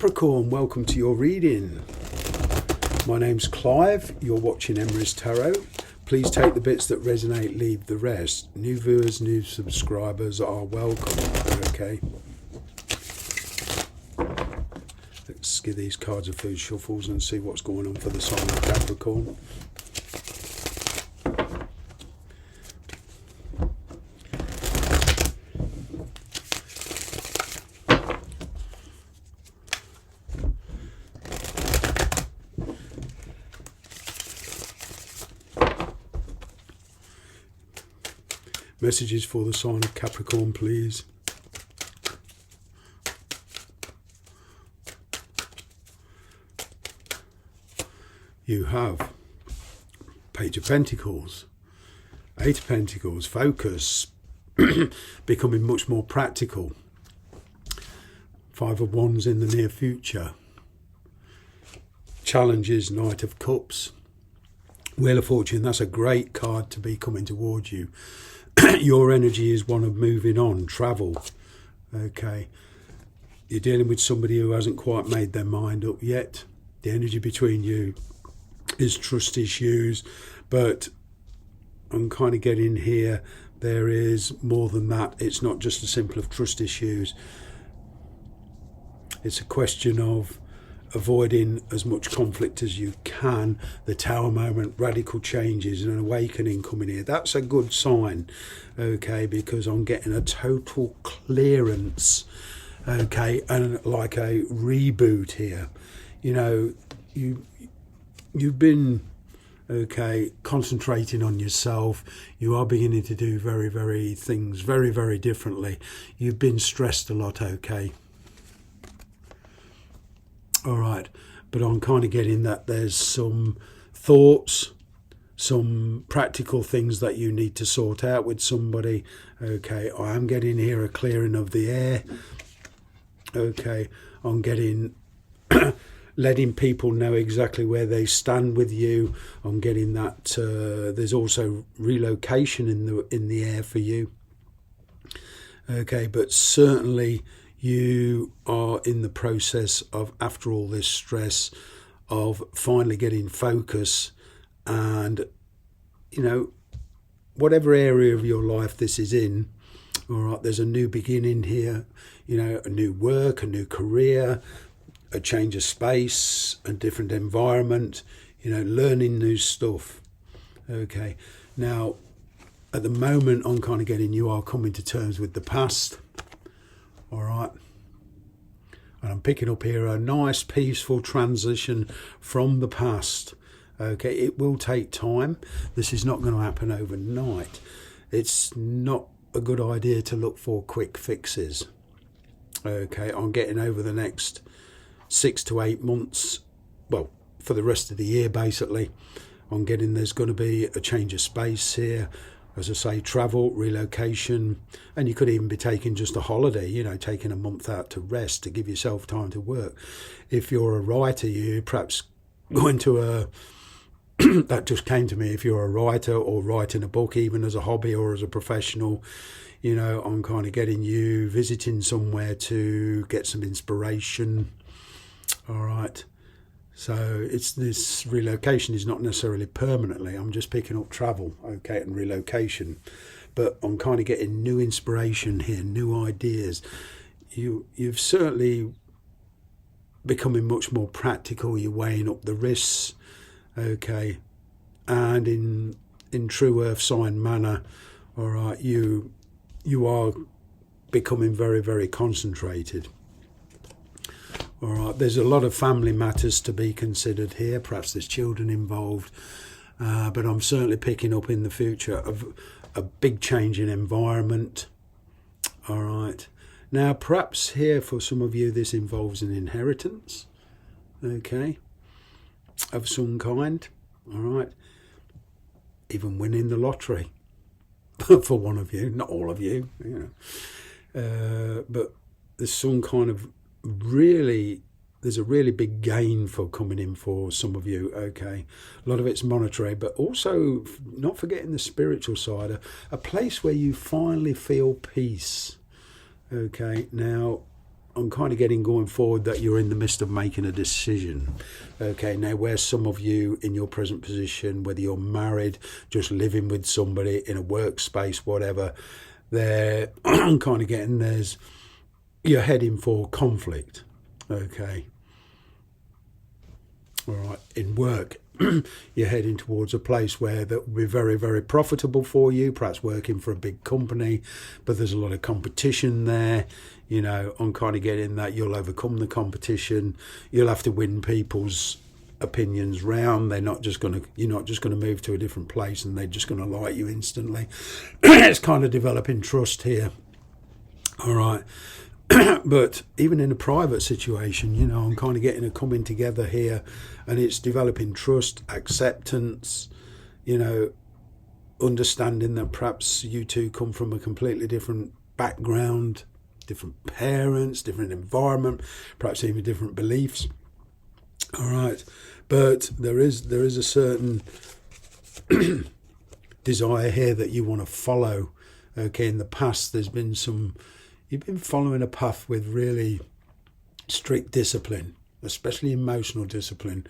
Capricorn, welcome to your reading. My name's Clive, you're watching Emery's Tarot. Please take the bits that resonate, leave the rest. New viewers, new subscribers are welcome, okay? Let's give these cards a few shuffles and see what's going on for the sign of Capricorn. Messages for the sign of Capricorn, please. You have Page of Pentacles, Eight of Pentacles, focus, becoming much more practical. Five of Wands in the near future. Challenges, Knight of Cups. Wheel of Fortune, that's a great card to be coming towards you. Your energy is one of moving on, travel. Okay. You're dealing with somebody who hasn't quite made their mind up yet. The energy between you is trust issues, but I'm kind of getting here, there is more than that. It's not just a simple of trust issues. It's a question of avoiding as much conflict as you can. The Tower moment, radical changes and an awakening coming here. That's a good sign, okay, because I'm getting a total clearance, okay, and like a reboot here. You know, you've been, okay, concentrating on yourself. You are beginning to do things very differently. You've been stressed a lot, okay. All right, but I'm kind of getting that there's some thoughts, some practical things that you need to sort out with somebody. Okay, I am getting here a clearing of the air. Okay, I'm getting letting people know exactly where they stand with you. I'm getting that there's also relocation in the air for you. Okay, but certainly you are in the process of, after all this stress, of finally getting focus. And, you know, whatever area of your life this is in, all right, there's a new beginning here, you know, a new work, a new career, a change of space, a different environment, you know, learning new stuff. Okay, now, at the moment, I'm kind of getting you are coming to terms with the past. All right, and I'm picking up here a nice peaceful transition from the past. Okay, it will take time. This is not going to happen overnight. It's not a good idea to look for quick fixes. Okay, I'm getting over the next 6 to 8 months, well, for the rest of the year basically, I'm getting there's going to be a change of space here. As I say, travel, relocation, and you could even be taking just a holiday, you know, taking a month out to rest, to give yourself time to work. If you're a writer, you perhaps going to a, that just came to me, if you're a writer or writing a book, even as a hobby or as a professional, you know, I'm kind of getting you visiting somewhere to get some inspiration. All right. So it's this relocation is not necessarily permanently. I'm just picking up travel, okay, and relocation. But I'm kind of getting new inspiration here, new ideas. You've certainly becoming much more practical. You're weighing up the risks, okay, and in true earth sign manner, all right, you are becoming very concentrated. All right, there's a lot of family matters to be considered here. Perhaps there's children involved, but I'm certainly picking up in the future of a big change in environment. All right. Now, perhaps here for some of you, this involves an inheritance, okay, of some kind. All right. Even winning the lottery for one of you, not all of you, you know. But there's some kind of there's a really big gain for coming in for some of you, okay. A lot of it's monetary, but also not forgetting the spiritual side, a place where you finally feel peace, okay. Now, I'm kind of getting going forward that you're in the midst of making a decision. Okay, now where some of you in your present position, whether you're married, just living with somebody in a workspace, whatever, I'm kind of getting you're heading for conflict. Okay. All right, in work, you're heading towards a place where that will be very, very profitable for you, perhaps working for a big company, but there's a lot of competition there. I'm kind of getting that you'll overcome the competition. You'll have to win people's opinions round. You're not just going to move to a different place and they're just going to like you instantly. It's kind of developing trust here. All right. But even in a private situation, I'm kind of getting a coming together here, and it's developing trust, acceptance, understanding that perhaps you two come from a completely different background, different parents, different environment, perhaps even different beliefs. All right. But there is a certain desire here that you want to follow. Okay, in the past you've been following a path with really strict discipline, especially emotional discipline.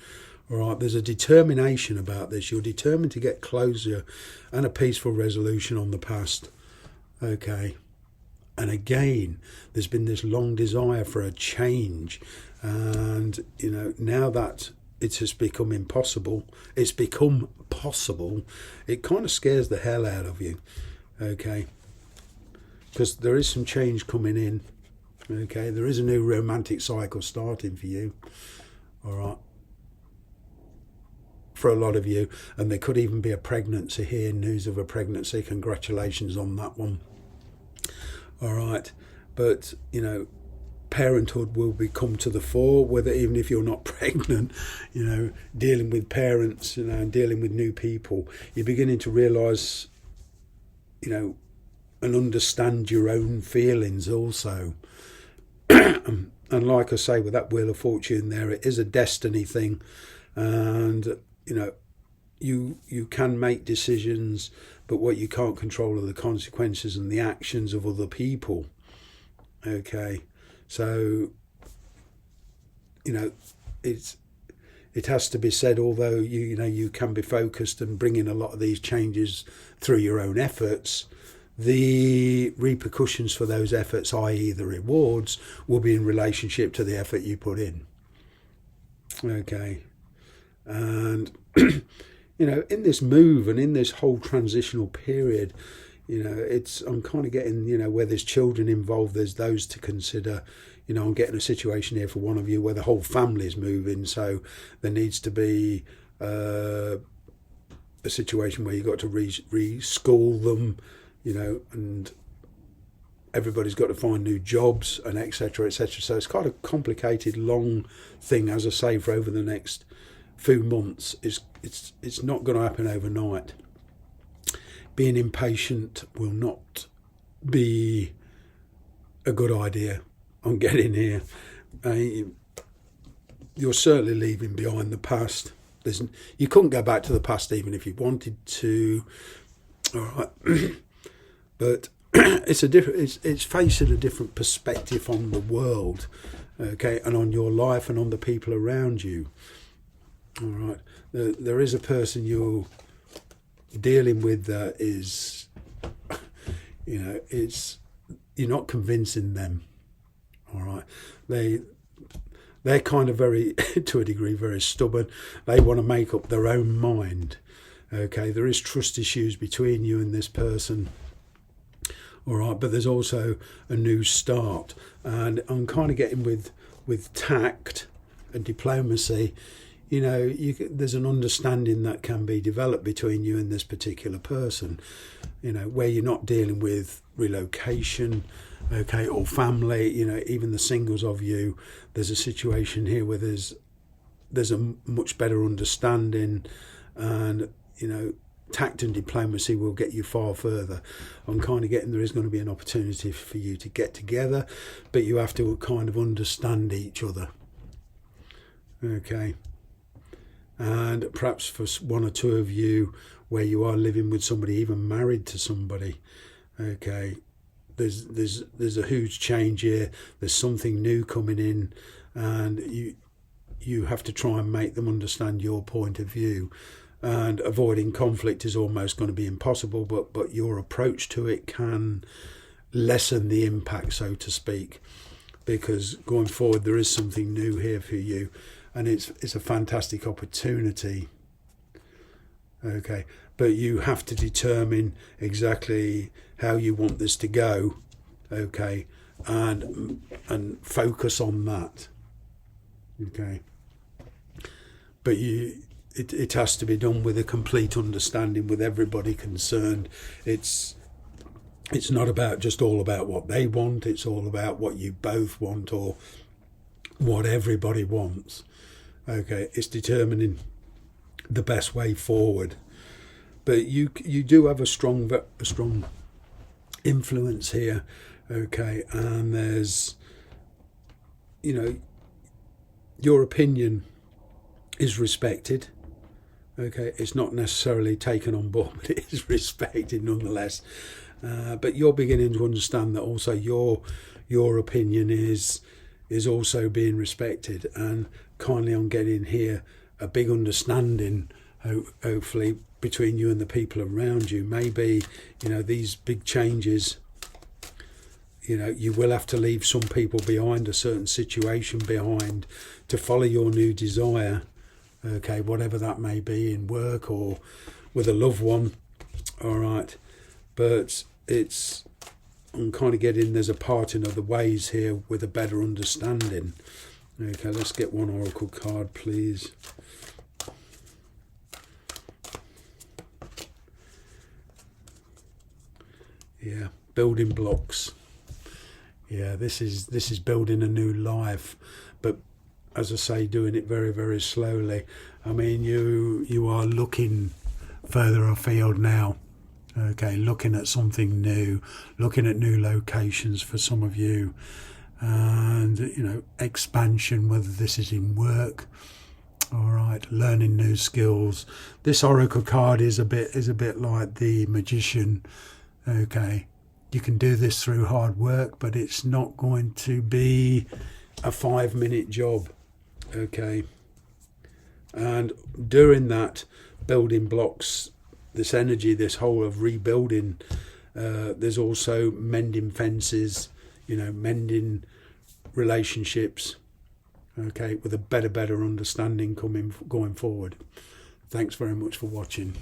All right, there's a determination about this. You're determined to get closure and a peaceful resolution on the past. Okay. And again, there's been this long desire for a change. And, now that it has become impossible, it's become possible, it kind of scares the hell out of you. Okay. Because there is some change coming in. Okay, there is a new romantic cycle starting for you. All right. For a lot of you, and there could even be a pregnancy here, news of a pregnancy. Congratulations on that one. All right. But, parenthood will come to the fore, whether even if you're not pregnant, dealing with parents, and dealing with new people, you're beginning to realise, and understand your own feelings also. And like I say, with that Wheel of Fortune there, it is a destiny thing. And, you can make decisions, but what you can't control are the consequences and the actions of other people. Okay. So, it has to be said, although you can be focused and bring in a lot of these changes through your own efforts, the repercussions for those efforts, i.e. the rewards, will be in relationship to the effort you put in. Okay. And, in this move and in this whole transitional period, I'm kind of getting, where there's children involved, there's those to consider. I'm getting a situation here for one of you where the whole family's moving, so there needs to be a situation where you've got to reschool them, and everybody's got to find new jobs and etc. etc. So it's quite a complicated, long thing, as I say, for over the next few months. It's not going to happen overnight. Being impatient will not be a good idea on getting here. You're certainly leaving behind the past. You couldn't go back to the past even if you wanted to. All right. But it's facing a different perspective on the world, okay, and on your life and on the people around you. All right. There is a person you're dealing with that is, you're not convincing them. All right. They're kind of very, to a degree, very stubborn. They want to make up their own mind. Okay. There is trust issues between you and this person. All right, but there's also a new start, and I'm kind of getting with tact and diplomacy. There's an understanding that can be developed between you and this particular person. Where you're not dealing with relocation, okay, or family. Even the singles of you. There's a situation here where there's a much better understanding, and tact and diplomacy will get you far further. I'm kind of getting there is going to be an opportunity for you to get together, but you have to kind of understand each other. Okay. And perhaps for one or two of you where you are living with somebody, even married to somebody, okay, there's a huge change here. There's something new coming in, and you have to try and make them understand your point of view. And avoiding conflict is almost going to be impossible, but your approach to it can lessen the impact, so to speak, because going forward there is something new here for you, and it's a fantastic opportunity. Okay, but you have to determine exactly how you want this to go, okay, and focus on that. Okay, but it has to be done with a complete understanding with everybody concerned. It's not about just all about what they want, it's all about what you both want, or what everybody wants. Okay, it's determining the best way forward. But you do have a strong influence here, okay, and there's, your opinion is respected. Okay, it's not necessarily taken on board, but it is respected nonetheless. But you're beginning to understand that also your opinion is also being respected, and kindly on getting here a big understanding, hopefully, between you and the people around you. Maybe, these big changes, you will have to leave some people behind, a certain situation behind, to follow your new desire. Okay, whatever that may be, in work or with a loved one. All right, but I'm kind of getting there's a parting of the ways here with a better understanding. Okay, let's get one oracle card, please. Yeah, building blocks. Yeah, this is building a new life, but as I say, doing it very, very slowly. I mean, you are looking further afield now. Okay, looking at something new, looking at new locations for some of you, and expansion, whether this is in work, all right, learning new skills. This oracle card is a bit like the magician. Okay, you can do this through hard work, but it's not going to be a 5-minute job. Okay, and during that building blocks, this energy, this whole of rebuilding, there's also mending fences, mending relationships, okay, with a better understanding going forward. Thanks very much for watching.